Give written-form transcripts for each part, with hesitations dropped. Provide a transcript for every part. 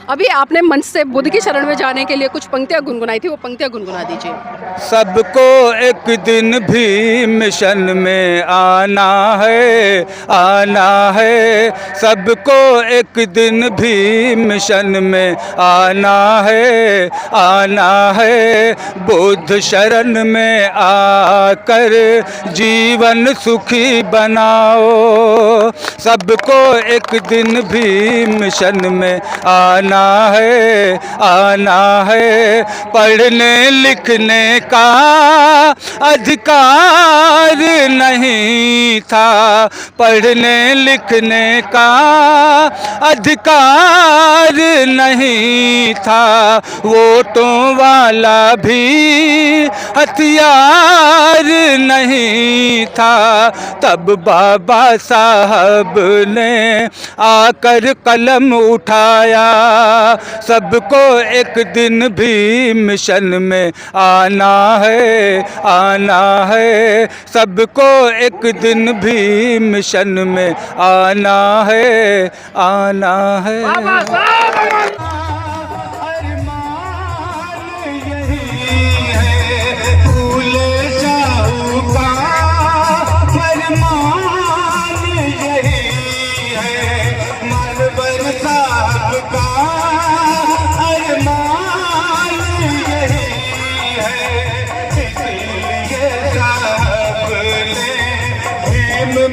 अभी आपने मंच से बुद्ध की शरण में जाने के लिए कुछ पंक्तियाँ गुनगुनाई थी, वो पंक्तियाँ गुनगुना दीजिए। सबको एक दिन भी मिशन में आना है, सबको एक दिन भी मिशन में आना है, बुद्ध शरण में आकर जीवन सुखी बनाओ। सबको एक दिन भी मिशन में आना है, पढ़ने लिखने का अधिकार नहीं था, पढ़ने लिखने का अधिकार नहीं था, वोटों वाला भी हथियार नहीं था। तब बाबा साहब ने आकर कलम उठाया, सबको एक दिन भी मिशन में आना है, सबको एक दिन भी मिशन में आना है।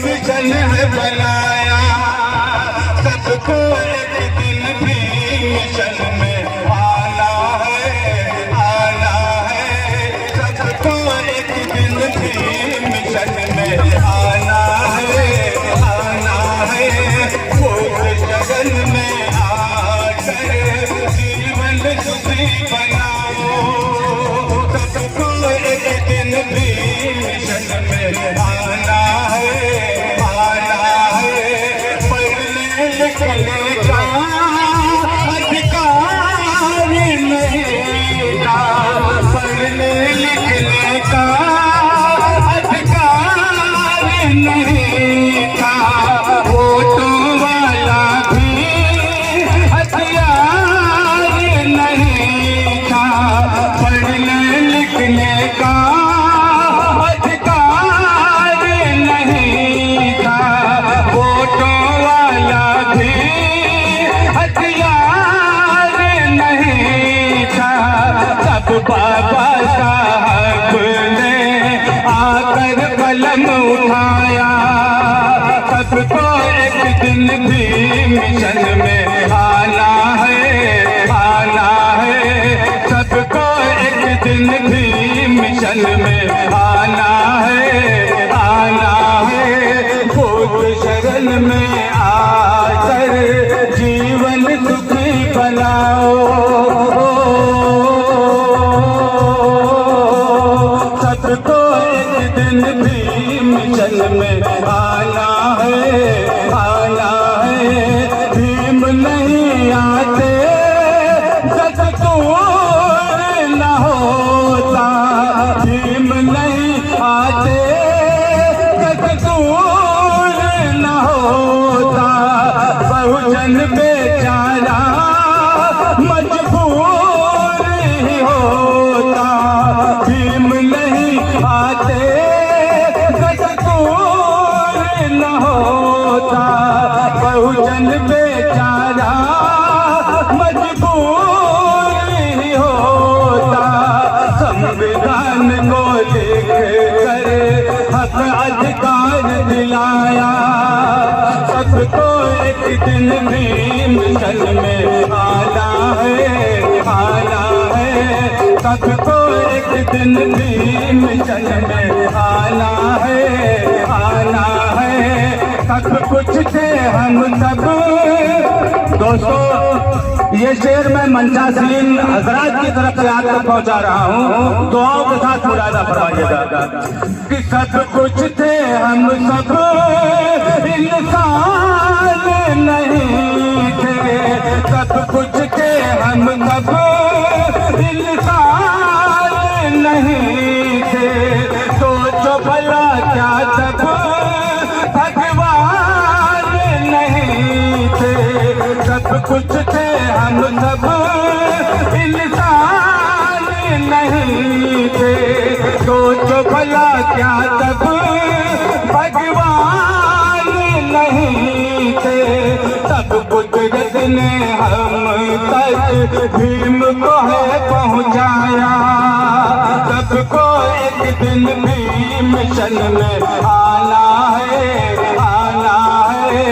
मिशन है बनाया, सबको एक दिन भी मिशन में आना है, सबको एक दिन भी मिशन में आना है, बुद्ध शरण में आकर जीवन सुखी बनाओ। सबको एक दिन भी मिशन में आना है, पढ़ने लिखने का अधिकार नहीं था, पढ़ने लिखने का अधिकार नहीं था, वोटों वाला भी हथियार नहीं था, पढ़ने लिखने का अधिकार नहीं था, वोटों वाला भी हथियार नहीं था। तब बाबा साहब ने आकर कलम उठाया, सबको एक दिन भी मिशन में आना है, सबको एक दिन भी मिशन में आना है, बुद्ध शरण में आकर जीवन सुखी बनाओ। सबको एक दिन भी मिशन में आना है, भीम नहीं आते सतगुरु न होता, भीम नहीं आते सतगुरु न होता, बहुजन बेचारा मजबूर ही होता, भीम नहीं आते सतगुरु न होता, बहुजन बेचारा मजबूर ही होता। संविधान को लिख कर हक अधिकार दिलाया, सबको एक दिन भी मिशन में आना है, सबको एक दिन भी मिशन में आना है, सब कुछ थे हम सब। दोस्तों, ये शेर मैं मंचासीन हजरात की तरफ से आप तक पहुंचा रहा हूँ, दुआओं के साथ मुरादा फरमाइएगा कि सब कुछ थे हम सब इंसान नहीं थे, सब कुछ थे हम सब इंसान नहीं थे, सोचो भला क्या सब भगवान नहीं थे, सब कुछ थे हम सब क्या तब भगवान नहीं थे, तब कुदरत ने हम तक भीम को है पहुँचाया। सबको एक दिन भी मिशन में आना है, आना है।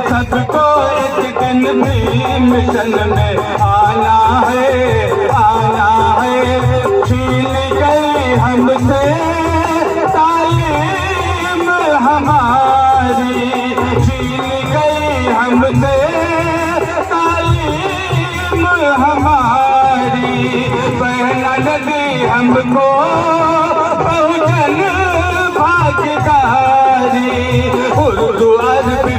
सबको एक दिन भी मिशन में आना है, आना है। छीन गई हमसे तालीम हमारी, छीन गई हमसे तालीम हमारी। पहला नदी हमको बहुजन भागीदारी, उर्दू अरबी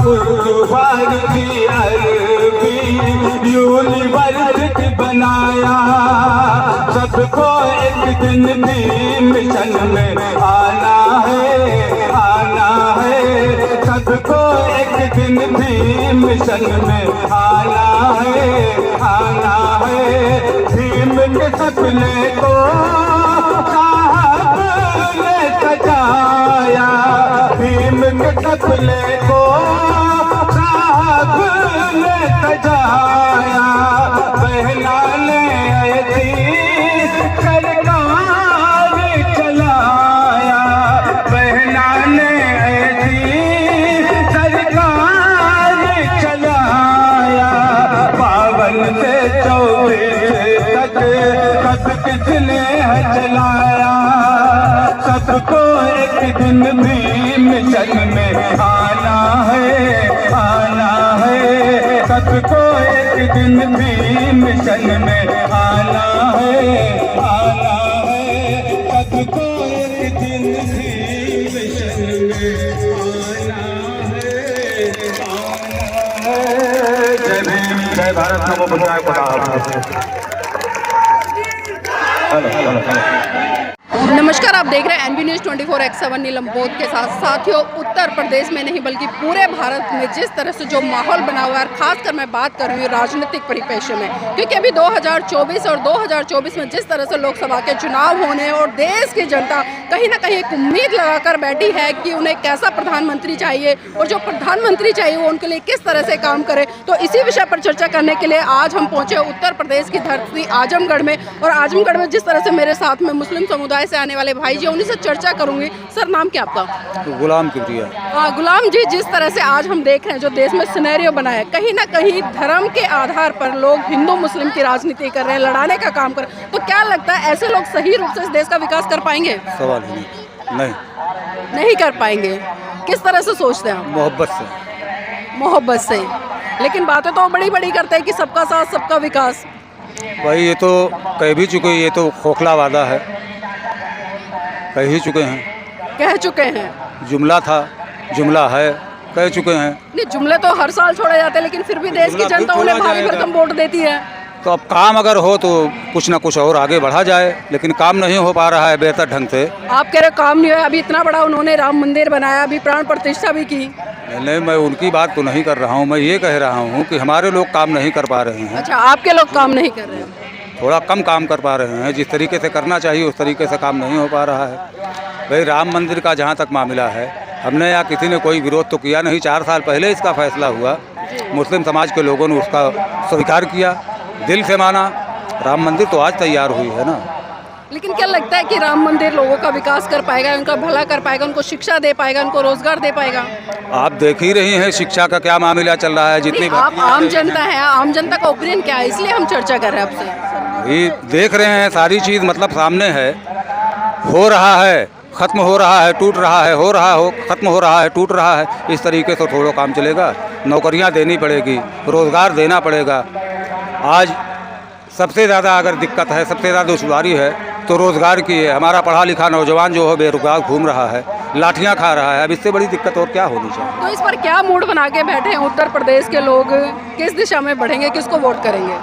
उर्दू फारसी अरबी यूनिवर्सिटी बनाया। सबको एक दिन भी मिशन में आना है, आना है। सबको एक दिन भी मिशन में आना है, आना है। भीम के सपने को साहब ने सजाया, भीम के सपने को साहब ने सजाया। बहलाने ऐसी सरकार चलाया, बहलाने ऐसी सरकार चलाया। 52 से 24 तक कब किसने है चलाया। सबको एक दिन भी मिशन में आना है, आना है। सबको एक दिन भी मिशन में आना है, आना है। सबको एक दिन भी मिशन में आना है, आना है। जय भीम, जय भारत, नमो बुद्धाय, खुदा हाफिज़। नमस्कार, आप देख रहे हैं एनबी न्यूज़ 24x7 नीलम बोध के साथ। साथियों, उत्तर प्रदेश में नहीं बल्कि पूरे भारत में जिस तरह से जो माहौल बना हुआ है, खासकर मैं बात कर रही हूँ राजनीतिक परिप्रेक्ष्य में, क्योंकि अभी 2024 और 2024 में जिस तरह से लोकसभा के चुनाव होने हैं और देश की जनता कहीं ना कहीं एक उम्मीद लगाकर बैठी है कि उन्हें कैसा प्रधानमंत्री चाहिए और जो प्रधानमंत्री चाहिए वो उनके लिए किस तरह से काम करे। तो इसी विषय पर चर्चा करने के लिए आज हम पहुँचे उत्तर प्रदेश की धरती आजमगढ़ में। और आजमगढ़ में जिस तरह से मेरे साथ में मुस्लिम समुदाय से आने वाले भाई जी, उन्हीं से चर्चा करूंगी। सर, नाम क्या आपका? गुलाम किबरिया। हाँ गुलाम जी, जिस तरह से आज हम देख रहे हैं जो देश में सिनेरियो बना है, कहीं ना कहीं धर्म के आधार पर लोग हिंदू मुस्लिम की राजनीति कर रहे हैं, लड़ाने का काम कर रहे हैं, तो क्या लगता है ऐसे लोग सही रूप से इस देश का विकास कर पाएंगे? सवाल ही नहीं, नहीं कर पाएंगे। किस तरह से सोचते हैं आप? मोहब्बत से। मोहब्बत से। लेकिन बातें तो बड़ी बड़ी करते हैं कि सबका साथ सबका विकास। भाई ये तो कह भी चुके, ये तो खोखला वादा है, कह ही चुके हैं, कह चुके हैं। जुमला था, जुमला है, कह चुके हैं। नहीं, जुमले तो हर साल छोड़े जाते हैं, लेकिन फिर भी देश की जनता उन्हें भारी भरकम वोट देती है। तो अब काम अगर हो तो कुछ ना कुछ और आगे बढ़ा जाए, लेकिन काम नहीं हो पा रहा है बेहतर ढंग से। आप कह रहे हो काम नहीं है, अभी इतना बड़ा उन्होंने राम मंदिर बनाया, अभी प्राण प्रतिष्ठा भी की। नहीं, मैं उनकी बात तो नहीं कर रहा हूँ, मैं ये कह रहा हूँ कि हमारे लोग काम नहीं कर पा रहे हैं। अच्छा, आपके लोग काम नहीं कर रहे हैं? थोड़ा कम काम कर पा रहे हैं, जिस तरीके से करना चाहिए उस तरीके से काम नहीं हो पा रहा है। भाई राम मंदिर का जहाँ तक मामला है, हमने या किसी ने कोई विरोध तो किया नहीं। 4 साल पहले इसका फैसला हुआ, मुस्लिम समाज के लोगों ने उसका स्वीकार किया, दिल से माना। राम मंदिर तो आज तैयार हुई है ना। लेकिन क्या लगता है कि राम मंदिर लोगों का विकास कर पाएगा, उनका भला कर पाएगा, उनको शिक्षा दे पाएगा, उनको रोजगार दे पाएगा? आप देख ही रही हैं शिक्षा का क्या मामला चल रहा है। जितनी आप आम जनता है, आम जनता का ओपिनियन क्या है, इसलिए हम चर्चा कर रहे हैं आपसे। ये देख रहे हैं, सारी चीज़ मतलब सामने है, हो रहा है, ख़त्म हो रहा है, टूट रहा है, हो रहा हो, ख़त्म हो रहा है, टूट रहा है। इस तरीके से थोड़ा काम चलेगा। नौकरियां देनी पड़ेगी, रोज़गार देना पड़ेगा। आज सबसे ज़्यादा अगर दिक्कत है, सबसे ज़्यादा दुश्वारी है तो रोज़गार की है। हमारा पढ़ा लिखा नौजवान जो है बेरोजगार घूम रहा है, लाठियां खा रहा है। अब इससे बड़ी दिक्कत और क्या होनी चाहिए? तो इस पर क्या मूड बना के बैठे हैं उत्तर प्रदेश के लोग? किस दिशा में बढ़ेंगे, किसको वोट करेंगे?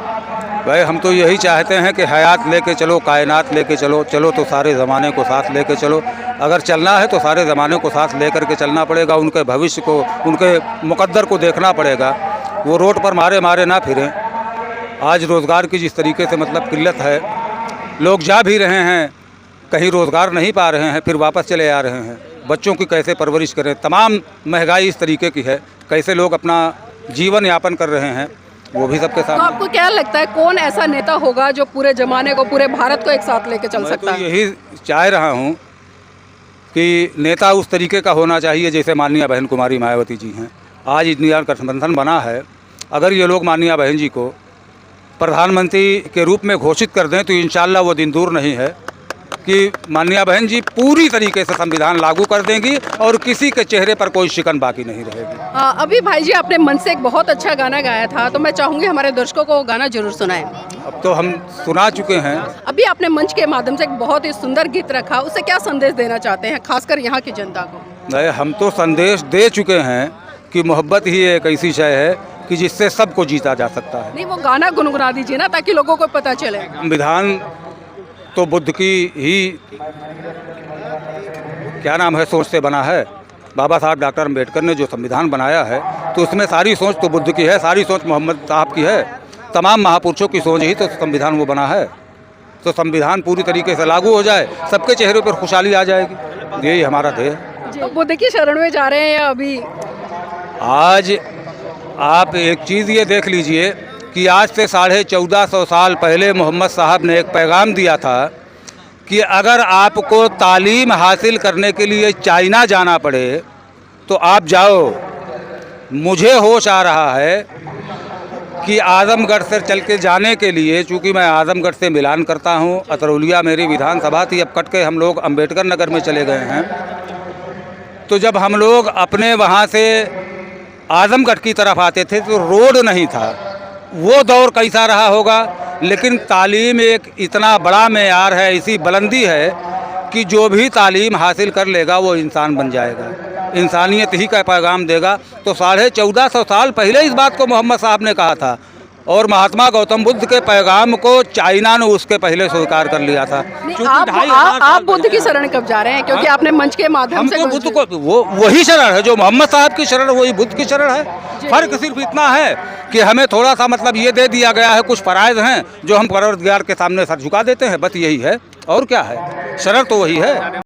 भाई हम तो यही चाहते हैं कि हयात लेके चलो, कायनात लेके चलो, चलो तो सारे ज़माने को साथ लेके चलो। अगर चलना है तो सारे ज़माने को साथ लेकर के चलना पड़ेगा। उनके भविष्य को, उनके मुकद्दर को देखना पड़ेगा। वो रोड पर मारे मारे ना फिरें। आज रोज़गार की जिस तरीके से मतलब किल्लत है, लोग जा भी रहे हैं कहीं रोज़गार नहीं पा रहे हैं, फिर वापस चले आ रहे हैं। बच्चों की कैसे परवरिश करें, तमाम महंगाई इस तरीके की है, कैसे लोग अपना जीवन यापन कर रहे हैं, वो भी सबके तो सामने। आपको क्या लगता है कौन ऐसा नेता होगा जो पूरे जमाने को, पूरे भारत को एक साथ लेके चल मैं सकता तो है? यही चाह रहा हूँ कि नेता उस तरीके का होना चाहिए जैसे माननीय बहन कुमारी मायावती जी हैं। आज इंडिया गठबंधन बना है, अगर ये लोग माननीय बहन जी को प्रधानमंत्री के रूप में घोषित कर दें तो इंशाल्लाह वो दिन दूर नहीं है कि माननीय बहन जी पूरी तरीके से संविधान लागू कर देंगी और किसी के चेहरे पर कोई शिकन बाकी नहीं रहेगी। अभी भाई जी आपने मन से एक बहुत अच्छा गाना गाया था, तो मैं चाहूँगी हमारे दर्शकों को वो गाना जरूर सुनाएं। अब तो हम सुना चुके हैं। अभी आपने मंच के माध्यम से एक बहुत ही सुंदर गीत रखा, उससे क्या संदेश देना चाहते हैं खासकर यहाँ की जनता को? नहीं, हम तो संदेश दे चुके हैं कि मोहब्बत ही एक ऐसी शय है कि जिससे सबको जीता जा सकता है। नहीं, वो गाना गुनगुना दीजिए ना ताकि लोगों को पता चले। संविधान तो बुद्ध की ही क्या नाम है सोच से बना है। बाबा साहब डॉक्टर अम्बेडकर ने जो संविधान बनाया है तो उसमें सारी सोच तो बुद्ध की है, सारी सोच मोहम्मद साहब की है, तमाम महापुरुषों की सोच ही तो संविधान वो बना है। तो संविधान पूरी तरीके से लागू हो जाए, सबके चेहरे पर खुशहाली आ जाएगी, यही हमारा ध्येय है। तो बुद्ध की शरण में जा रहे हैं अभी? आज आप एक चीज़ ये देख लीजिए कि आज से 1450 साल पहले मोहम्मद साहब ने एक पैगाम दिया था कि अगर आपको तालीम हासिल करने के लिए चाइना जाना पड़े तो आप जाओ। मुझे होश आ रहा है कि आजमगढ़ से चल के जाने के लिए, चूँकि मैं आजमगढ़ से मिलान करता हूँ, अतरौलिया मेरी विधानसभा थी, अब कट के हम लोग अम्बेडकर नगर में चले गए हैं। तो जब हम लोग अपने वहाँ से आजमगढ़ की तरफ आते थे तो रोड नहीं था। वो दौर कैसा रहा होगा, लेकिन तालीम एक इतना बड़ा मेयार है, इसी बुलंदी है कि जो भी तालीम हासिल कर लेगा वो इंसान बन जाएगा, इंसानियत ही का पैगाम देगा। तो 1450 साल पहले इस बात को मोहम्मद साहब ने कहा था और महात्मा गौतम बुद्ध के पैगाम को चाइना ने उसके पहले स्वीकार कर लिया था। आप बुद्ध की शरण कब जा रहे हैं? क्योंकि आपने मंच के माध्यम से बुद्ध को वो वही शरण है जो मोहम्मद साहब की शरण, वही बुद्ध की शरण है। फर्क सिर्फ इतना है कि हमें थोड़ा सा मतलब ये दे दिया गया है, कुछ फराइज हैं जो हम परवरदिगार के सामने सर झुका देते हैं, बस यही है, और क्या है। शरण तो वही है।